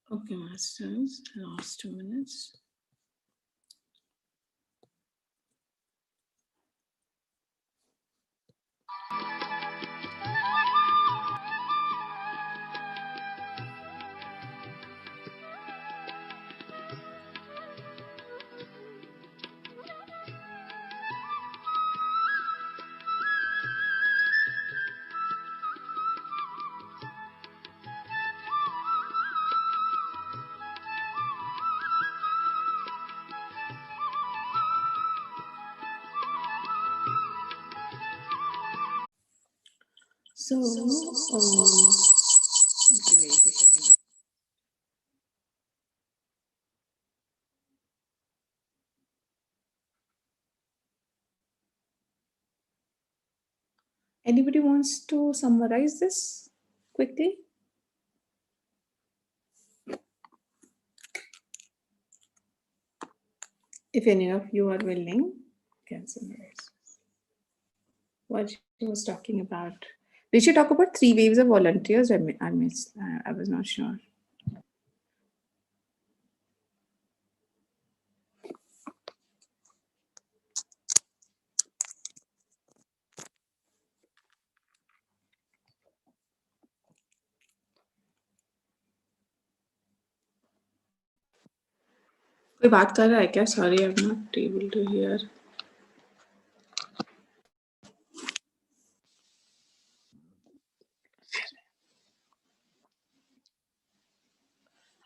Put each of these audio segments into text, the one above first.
Okay, masters, last 2 minutes. So, okay, wait a second. Anybody wants to summarize this quickly? If any of you are willing, can summarize what she was talking about. Did she talk about 3 waves of volunteers? I missed. I was not sure. कोई बात कर रहा है क्या? Sorry, I'm not able to hear.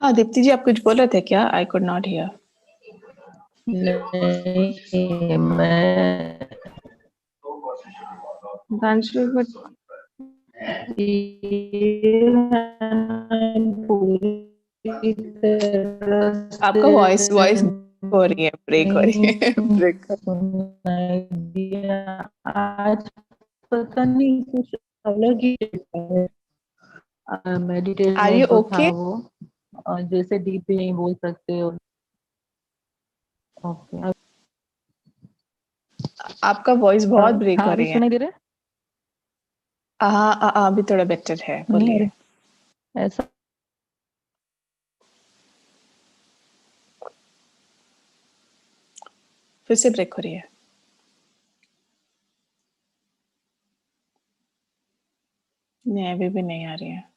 हाँ दीप्ति जी, आप कुछ बोल रहे थे क्या? I could not hear. नहीं, मैं आपका वॉइस हो रही है, ब्रेक हो रही है, ब्रेक। आज पता नहीं कुछ अलग ही मेडिटेशन Are you मोड जो था okay? वो जैसे डीप भी नहीं बोल सकते हो। ओके, आपका वॉइस बहुत ब्रेक हो हाँ अभी रही है। सुनाई दे रहा है? हाँ अभी थोड़ा बेटर है, बोलिए। ऐसा फिर से ब्रेक हो रही है। नहीं, अभी भी नहीं आ रही है।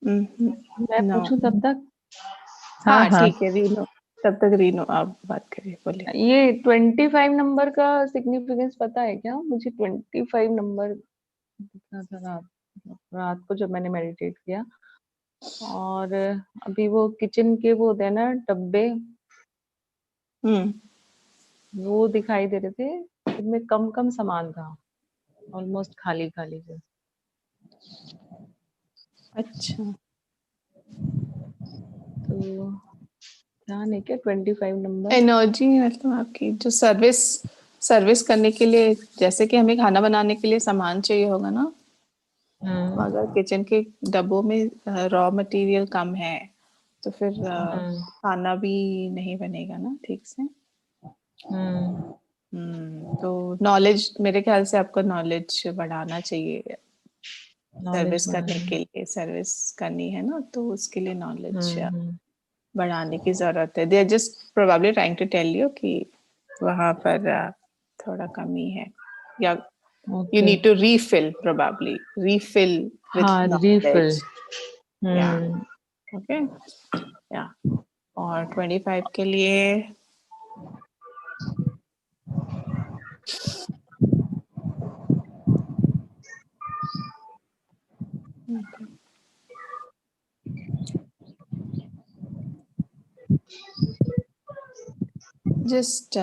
मैं नो। पूछूं तब तक? हाँ ठीक है रीनू, तब तक रीनू आप बात करिए, बोलिए। ये 25 नंबर का सिग्निफिकेंस पता है क्या? मुझे 25 नंबर दिखा था रात को जब मैंने मेडिटेट किया। और अभी वो किचन के वो होते हैं ना डब्बे, वो दिखाई दे रहे थे, जिनमें कम कम सामान था, ऑलमोस्ट खाली खाली से। अच्छा, तो ध्यान है क्या 25 नंबर? एनर्जी मतलब आपकी जो सर्विस करने के लिए, जैसे कि हमें खाना बनाने के लिए सामान चाहिए होगा ना, तो अगर किचन के डब्बों में रॉ मटेरियल कम है तो फिर खाना भी नहीं बनेगा ना ठीक से। तो नॉलेज, मेरे ख्याल से आपको नॉलेज बढ़ाना चाहिए। सर्विस करने के लिए, सर्विस करनी है ना, तो उसके लिए नॉलेज बढ़ाने की जरूरत है। They are just probably trying to tell you कि वहां पर थोड़ा कमी है, या you need to probably refill with knowledge. Yeah, okay, yeah. और 25 के लिए okay. Just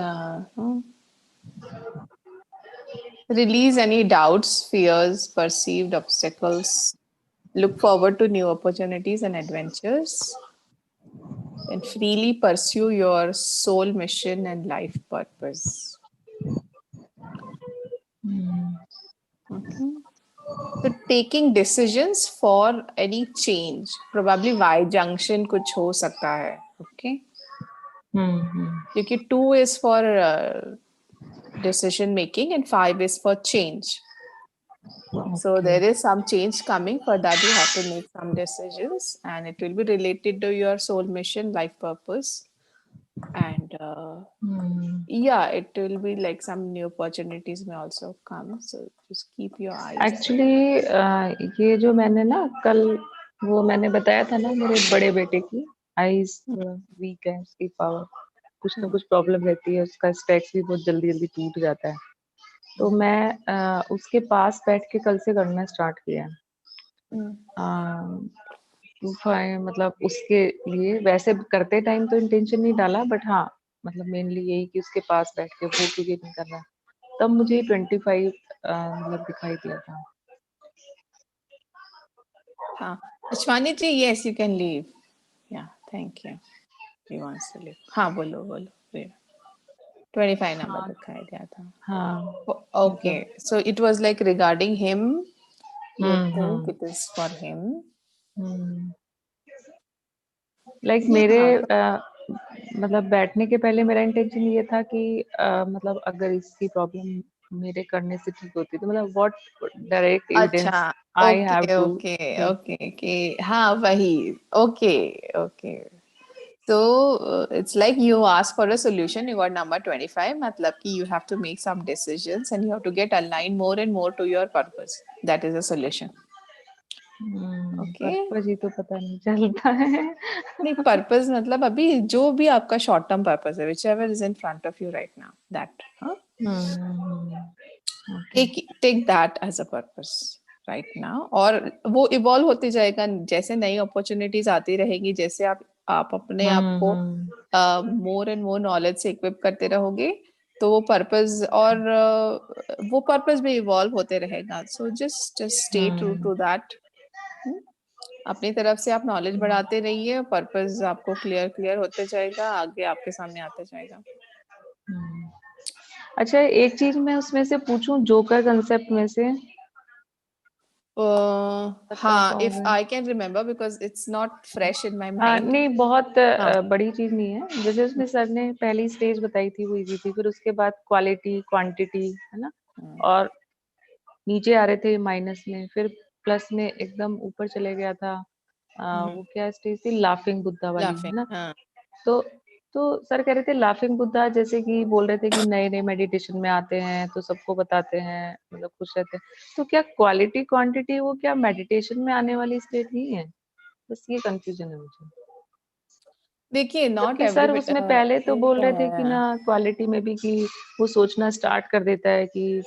release any doubts, fears, perceived obstacles. Look forward to new opportunities and adventures, and freely pursue your soul mission and life purpose. Okay. So taking decisions for any change, probably Y junction कुछ हो सकता है, okay? क्योंकि 2 is for decision making and 5 is for change. So Okay. there is some change coming. For that you have to make some decisions, and it will be related to your soul mission, life purpose, and yeah, it will be like some new opportunities may also come. So just keep your eyes there. Actually ये जो मैंने ना कल वो मैंने बताया था ना मेरे बड़े बेटे की आईज थोड़ा वीक है, उसकी पावर कुछ ना कुछ प्रॉब्लम रहती है, उसका स्पेक्स भी बहुत जल्दी जल्दी टूट जाता है। तो मैं उसके पास बैठ के कल से करना स्टार्ट किया है। मतलब उसके लिए वैसे करते टाइम तो इंटेंशन नहीं डाला, बट हाँ मतलब मेनली यही कि उसके पास बैठ के वो क्योंकि नहीं कर रहा, तब मुझे 25 मतलब दिखाई दिया था। हाँ, Ashwani ji, yes, you can leave. Yeah, thank you. He wants to leave. हाँ, बोलो बोलो। 25 नंबर दिखाई दिया था। हाँ, Okay, so it was like regarding him. You think hmm it is for him? Like मेरे Yeah. मतलब बैठने के पहले मेरा इंटेंशन ये था कि मतलब अगर इसकी प्रॉब्लम मेरे करने से ठीक होती तो मतलब व्हाट डायरेक्ट एविडेंस अच्छा, I have okay to okay give. Okay कि हाँ वही, okay okay. So it's like you ask for a solution, you got number 25, मतलब कि you have to make some decisions and you have to get aligned more and more to your purpose. That is a solution. Okay? Purpose ही तो पता नहीं चलता है। नहीं, purpose मतलब अभी जो भी आपका शॉर्ट टर्म पर्पस है, whichever is in front of you right now, that, हाँ? Take that as a purpose right now, और वो इवॉल्व होते जाएगा जैसे नई अपॉर्चुनिटीज आती रहेगी, जैसे आप अपने आप को मोर एंड मोर नॉलेज से इक्विप करते रहोगे, तो वो पर्पस और वो पर्पस भी इवॉल्व होते रहेगा। So just stay true to that. अपनी तरफ से आप नॉलेज बढ़ाते रहिए, पर्पस आपको क्लियर होते जाएगा, आगे आपके सामने आते जाएगा। अच्छा, एक चीज मैं उसमें से पूछूं, जोकर कंसेप्ट में से हाँ, if I can remember because it's not fresh in my mind. नहीं बहुत हाँ, बड़ी चीज नहीं है। जैसे उसमें सर ने पहली स्टेज बताई थी वो इजी थी, फिर उसके बाद क्वालिटी क्वांटिटी है ना, और नीचे आ रहे थे माइनस में, फिर प्लस में एकदम ऊपर चले गया था। वो क्या स्टेज थी, लाफिंग बुद्धा वाली है ना। हाँ। तो तो सर कह रहे थे लाफिंग बुद्धा, जैसे कि बोल रहे थे कि नए नए मेडिटेशन में आते हैं तो सबको बताते हैं, मतलब खुश रहते हैं। तो क्या क्वालिटी क्वांटिटी वो क्या मेडिटेशन में आने वाली स्टेट नहीं है? बस ये कंफ्यूजन है मुझे। देखिए, नॉट जबकि सर एवरीबडी उसमें पहले तो बोल रहे थे कि है। ना क्वालिटी में भी कि वो सोचना स्टार्ट कर देता है कि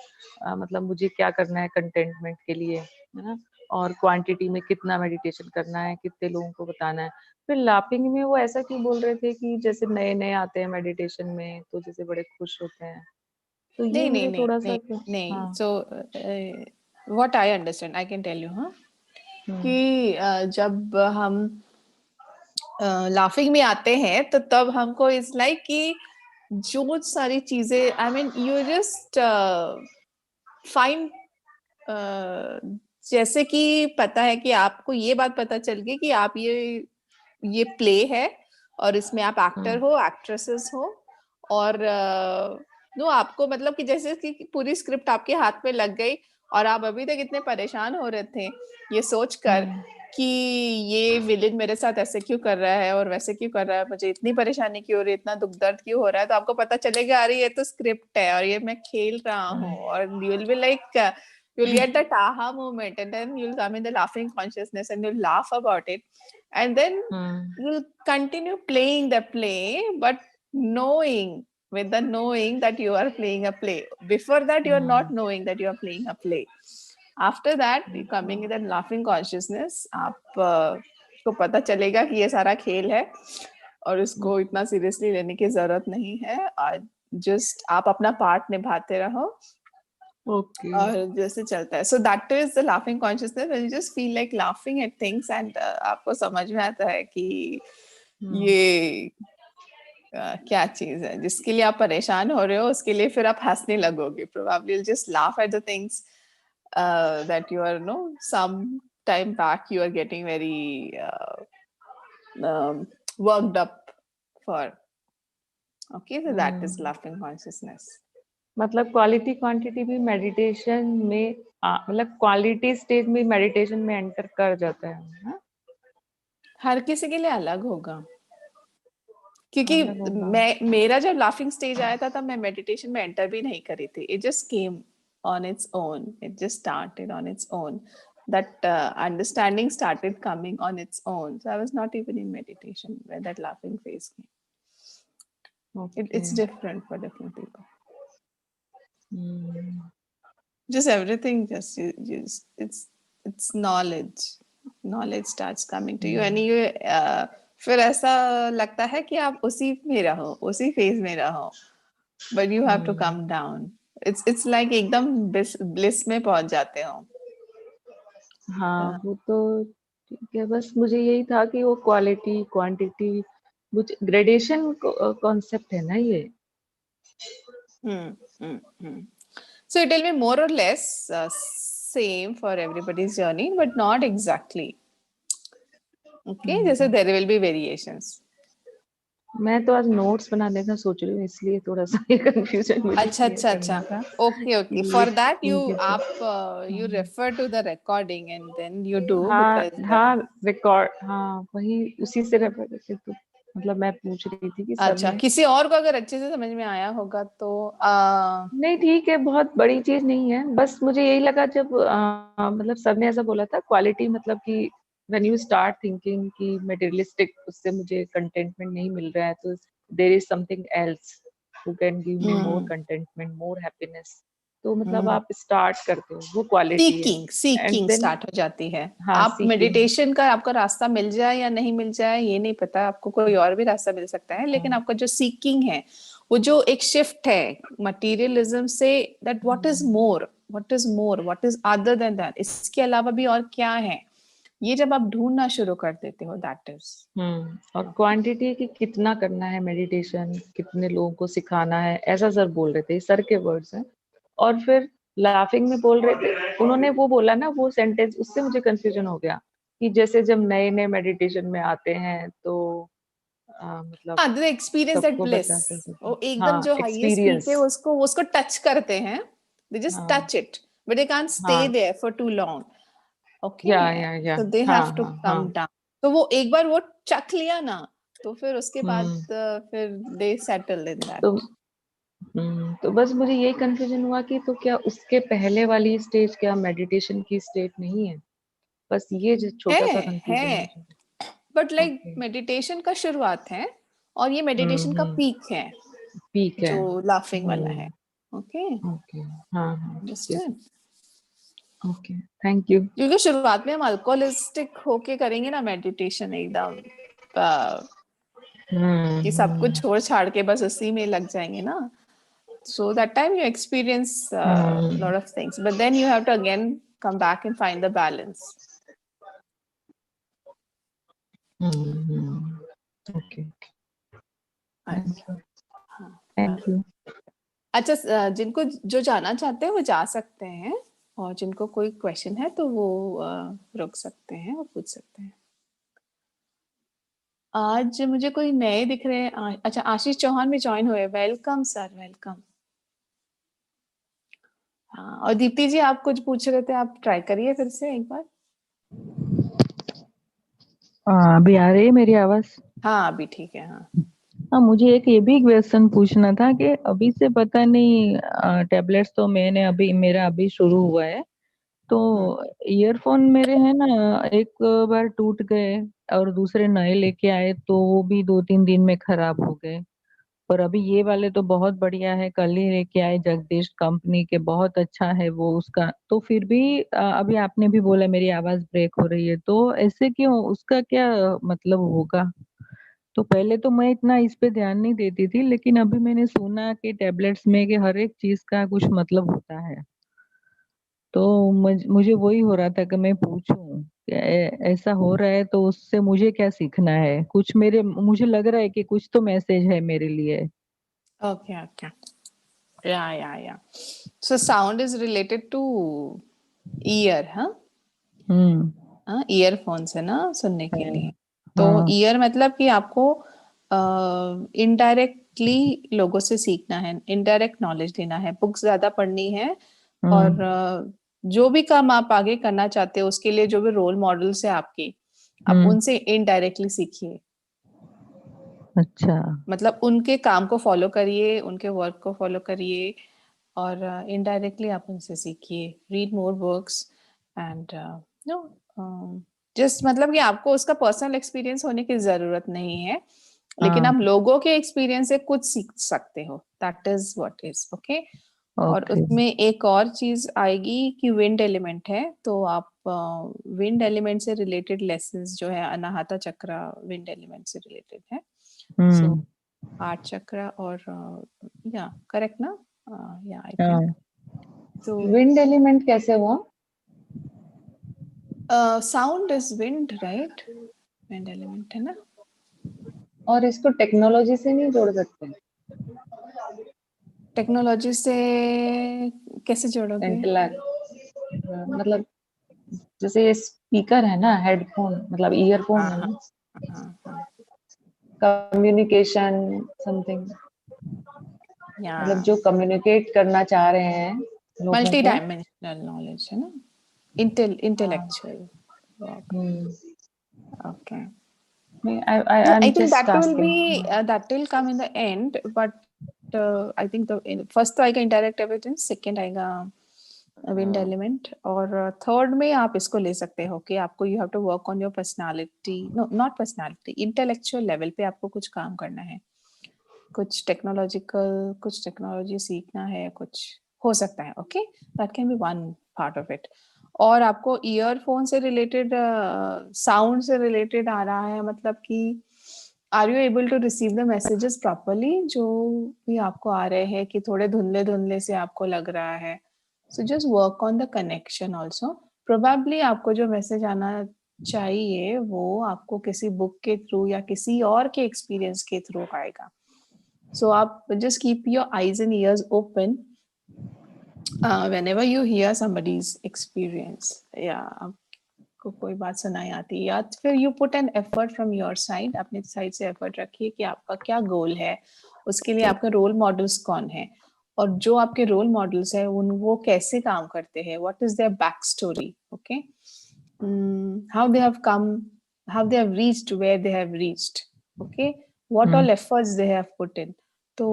मतलब मुझे क्या करना है कंटेंटमेंट के लिए, है ना, और क्वांटिटी में कितना मेडिटेशन करना है, कितने लोगों को बताना है। फिर लापिंग में वो ऐसा क्यों बोल रहे थे कि जैसे नए नए आते हैं मेडिटेशन में तो जैसे बड़े खुश होते हैं, तो ये नहीं नहीं मुझे नहीं थोड़ा सा नहीं नहीं, हाँ। So what I understand, I can tell you, हाँ, कि जब हम लाफिंग में आते हैं तो तब हमको इट्स लाइक कि जो सारी चीजें, I mean you just find, जैसे कि पता है कि आपको ये बात पता चल गई कि आप ये प्ले है और इसमें आप एक्टर हो, एक्ट्रेसेस हो, और नो आपको मतलब कि जैसे कि पूरी स्क्रिप्ट आपके हाथ में लग गई, और आप अभी तक इतने परेशान हो रहे थे ये सोचकर कि ये विलेन मेरे साथ ऐसे क्यों कर रहा है और वैसे क्यों कर रहा है, मुझे इतनी परेशानी क्यों हो रही है, इतना दुख दर्द क्यों हो रहा है, तो आपको पता चलेगा अरे ये तो स्क्रिप्ट है और ये मैं खेल रहा हूँ, और you will be like, you'll get that aha moment, and then you'll come in the laughing consciousness and you'll laugh about it, and then you'll continue playing the play, but knowing, with the knowing that you are playing a play. Before that you are not knowing that you are playing a play. After that you coming in the laughing consciousness, आप को पता चलेगा कि ये सारा खेल है और इसको इतना सीरियसली लेने की जरूरत नहीं है, और जस्ट आप अपना पार्ट निभाते रहो और जैसे चलता है। So that is the laughing consciousness, when you just feel like laughing at things, and आपको समझ में आता है कि ये क्या चीज है जिसके लिए आप परेशान हो रहे हो, उसके लिए फिर आप हंसने लगोगे, probably you'll just laugh at the things that you are, no, some time back you are getting very worked up for. Okay, so that is laughing consciousness. मतलब क्वालिटी क्वांटिटी भी मेडिटेशन में मतलब क्वालिटी स्टेज में meditation में enter कर जाता है ना? हर किसी के लिए अलग होगा, क्योंकि अलग होगा। मेरा जब लाफिंग स्टेज आया था तब मैं मेडिटेशन में एंटर भी नहीं करी थी. It just came on its own. It just started on its own. That understanding started coming on its own. So I was not even in meditation when that laughing phase came. It's okay. different for different people. Just everything, just it's knowledge. Knowledge starts coming to you, and you फिर ऐसा लगता है कि आप उसी में रहो, उसी फेज में रहो, but you have to come down. It's like एकदम bliss में पहुंच जाते हो. हाँ, वो तो ठीक है, बस मुझे यही था कि वो क्वालिटी क्वांटिटी कुछ ग्रेडेशन कॉन्सेप्ट है ना ये। So it will be more or less same for everybody's journey, but not exactly. Okay, जैसे there will be variations. मैं तो आज नोट्स बनाने का सोच रही हूँ, इसलिए थोड़ा सा ये कंफ्यूजन मुझे अच्छा क्लियर अच्छा करना अच्छा. था ओके ओके. कि फॉर दैट यू इनके तो आप you refer to the recording and then you do हाँ बिकॉज हाँ रिकॉर्ड हाँ वही उसी से रेफर करके तो मतलब मैं पूछ रही थी कि सब अच्छा, में किसी और को अगर अच्छे से समझ में आया होगा तो नहीं ठीक है, बहुत बड़ी चीज नहीं है, बस मुझे यही लगा जब मतलब सबने ऐसा बोला था क्वालिटी मतलब कि व्हेन यू स्टार्ट थिंकिंग कि मटेरियलिस्टिक उससे मुझे कंटेंटमेंट नहीं मिल रहा है तो there is something else who can give me more contentment more happiness, तो मतलब आप स्टार्ट करते हो वो क्वालिटी है seeking and seeking then start हो जाती है. हाँ आप सीकिंग मेडिटेशन का आपका रास्ता मिल जाए या नहीं मिल जाए ये नहीं पता, आपको कोई और भी रास्ता मिल सकता है, लेकिन आपका जो सीकिंग है वो जो एक शिफ्ट है मटेरियलिज्म से, that what is more, what is more, what is other than that, इसके अलावा भी और क्या है, ये जब आप ढूंढना शुरू कर देते हो, दैट इज और क्वांटिटी की कितना करना है मेडिटेशन कितने लोगों को सिखाना है ऐसा सर बोल रहे थे, सर के वर्ड्स हैं, और फिर लाफिंग में बोल रहे थे उन्होंने वो बोला ना वो सेंटेंस उससे मुझे कंफ्यूजन हो गया कि जैसे जब नए नए मेडिटेशन में आते हैं तो मतलब हाँ, द एक्सपीरियंस दैट सबको ब्लिस, बता सकते वो एकदम हाँ जो हाईएस्ट पीक एक्सपीरियंस है उसको उसको टच करते हैं, दे जस्ट हाँ touch it, but they can't stay हाँ there for too long. Okay, yeah so they हाँ have to हाँ come हाँ down. तो वो एक बार वो चख लिया ना तो फिर उसके बाद हम्म फिर they settle in तो that. तो बस मुझे यही कंफ्यूजन हुआ कि तो क्या उसके पहले वाली स्टेज क्या मेडिटेशन की स्टेट नहीं है, बस ये जो छोटा सा है कंफ्यूजन मुझे। बट लाइक ओके मेडिटेशन का शुरुआत है और ये मेडिटेशन का पीक है पीक है। जो लाफिंग वाला है. हम्म ओके, ओके हाँ हाँ ठीक है अंडरस्टैंड. Okay thank you. क्योंकि शुरुआत में हम अल्कोहलिस्टिक होके करेंगे ना मेडिटेशन एकदम कि सब कुछ छोड़ छाड़ के बस उसी में लग जाएंगे ना. So that time you experience a lot of things, but then you have to again come back and find the balance. Okay अच्छा. Thank you. अच्छा, जिनको जो जाना चाहते हैं वो जा सकते हैं, और जिनको कोई क्वेश्चन है तो वो रुक सकते हैं और पूछ सकते हैं. आज मुझे कोई नए दिख रहे हैं. अच्छा, आशीष चौहान भी ज्वाइन हुए. Welcome sir, welcome. हाँ, और दीप्ति जी आप कुछ पूछ रहे थे, आप ट्राई करिए फिर से एक बार. अभी आ रही है मेरी आवाज? हाँ अभी ठीक है. हाँ हाँ, मुझे एक ये भी क्वेश्चन पूछना था कि अभी से पता नहीं टेबलेट्स तो मैंने अभी मेरा अभी शुरू हुआ है तो ईयरफोन मेरे है ना एक बार टूट गए और दूसरे नए लेके आए तो वो भी 2-3 दिन में खराब हो गए। और अभी ये वाले तो बहुत बढ़िया है, कल ही लेके आए जगदीश कंपनी के, बहुत अच्छा है वो उसका। तो फिर भी अभी आपने भी बोला मेरी आवाज ब्रेक हो रही है तो ऐसे क्यों, उसका क्या मतलब होगा? तो पहले तो मैं इतना इस पे ध्यान नहीं देती थी लेकिन अभी मैंने सुना कि टेबलेट्स में कि हर एक चीज का कुछ मतलब होता है। तो मुझे वही हो रहा था कि मैं पूछूं कि ऐसा हो रहा है तो उससे मुझे क्या सीखना है, कुछ मेरे मुझे लग रहा है कि कुछ तो मैसेज है मेरे लिए। Okay okay. Yeah so sound is related to ear. हाँ हम्म। हाँ, ईयरफोन्स है ना सुनने के लिए. हाँ तो हाँ ईयर मतलब कि आपको इनडायरेक्ट इनडायरेक्टली लोगों से सीखना है, इनडायरेक्ट नॉलेज लेना है, बुक्स ज्यादा पढ़नी है, और जो भी काम आप आगे करना चाहते हो उसके लिए जो भी रोल मॉडल्स है आपके, आप उनसे इनडायरेक्टली सीखिए। अच्छा। मतलब उनके काम को फॉलो करिए, उनके वर्क को फॉलो करिए, और इनडायरेक्टली आप उनसे सीखिए। Read more books and know just, मतलब कि आपको उसका पर्सनल एक्सपीरियंस होने की जरूरत नहीं है, लेकिन आप लोगों के एक्सपीरियंस से कुछ सीख सकते हो। That is what is okay. और ओके। उसमें एक और चीज आएगी कि विंड एलिमेंट है, तो आप विंड एलिमेंट से रिलेटेड लेसन्स जो है, अनाहता चक्र विंड एलिमेंट से रिलेटेड है। सो 8 चक्र और या करेक्ट ना? या आई थिंक तो विंड एलिमेंट कैसे हुआ? Sound is wind, right? Wind element है ना। और इसको टेक्नोलॉजी से नहीं जोड़ सकते? टेक्नोलॉजी से कैसे जोड़ोगे? मतलब जैसे ये स्पीकर है ना, हेडफोन मतलब ईयरफोन है ना, हाँ, कम्युनिकेशन समथिंग, या मतलब जो कम्युनिकेट करना चाह रहे हैं लोगों मल्टी को। डायमेंशनल नॉलेज है ना, intellectual work. Okay, I no, I I'm think just that will asking. be that will come in the end, but I think the first तो आएगा indirect evidence, second आएगा wind element, और third में आप इसको ले सकते हो कि आपको you have to work on your personality, no not personality, intellectual level पे आपको कुछ काम करना है, कुछ टेक्नोलॉजिकल, कुछ टेक्नोलॉजी सीखना है, कुछ हो सकता है। Okay, that can be one part of it. और आपको ईयरफोन से रिलेटेड, साउंड से रिलेटेड आ रहा है, मतलब कि are you able to receive the messages properly, जो भी आपको आ रहे हैं कि थोड़े धुंधले धुंधले से आपको लग रहा है। So just work on the connection also. Probably आपको जो मैसेज आना चाहिए वो आपको किसी बुक के थ्रू या किसी और के एक्सपीरियंस के थ्रू आएगा। So आप just keep your eyes and ears open whenever you hear somebody's experience, या आपको कोई बात सुनाई आती है, या फिर you put an effort from your side, अपने साइड से एफर्ट रखिए कि आपका क्या गोल है, उसके लिए आपके रोल मॉडल्स कौन है, और जो आपके रोल मॉडल्स है वो कैसे काम करते हैं, what is their back story, okay, how they have come, how they have reached where they have reached, okay, what all efforts they have put in। तो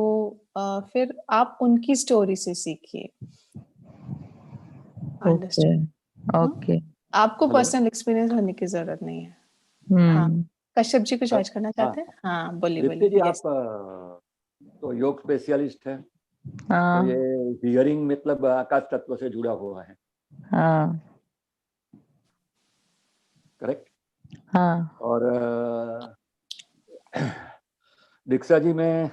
फिर आप उनकी स्टोरी से सीखिए। ओके। ओके। आपको पर्सनल एक्सपीरियंस होने की जरूरत नहीं है। हाँ, कश्यप जी कुछ ऐड करना चाहते हैं? हाँ, बोलिए दीप्ति जी, बोलिए। आप तो योग स्पेशलिस्ट है, तो हाँ। ये हियरिंग मतलब आकाश तत्व से जुड़ा हुआ है, हाँ। करेक्ट? हाँ। और दीक्षा जी, मैं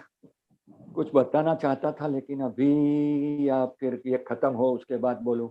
कुछ बताना चाहता था, लेकिन अभी या फिर ये खत्म हो उसके बाद बोलूं?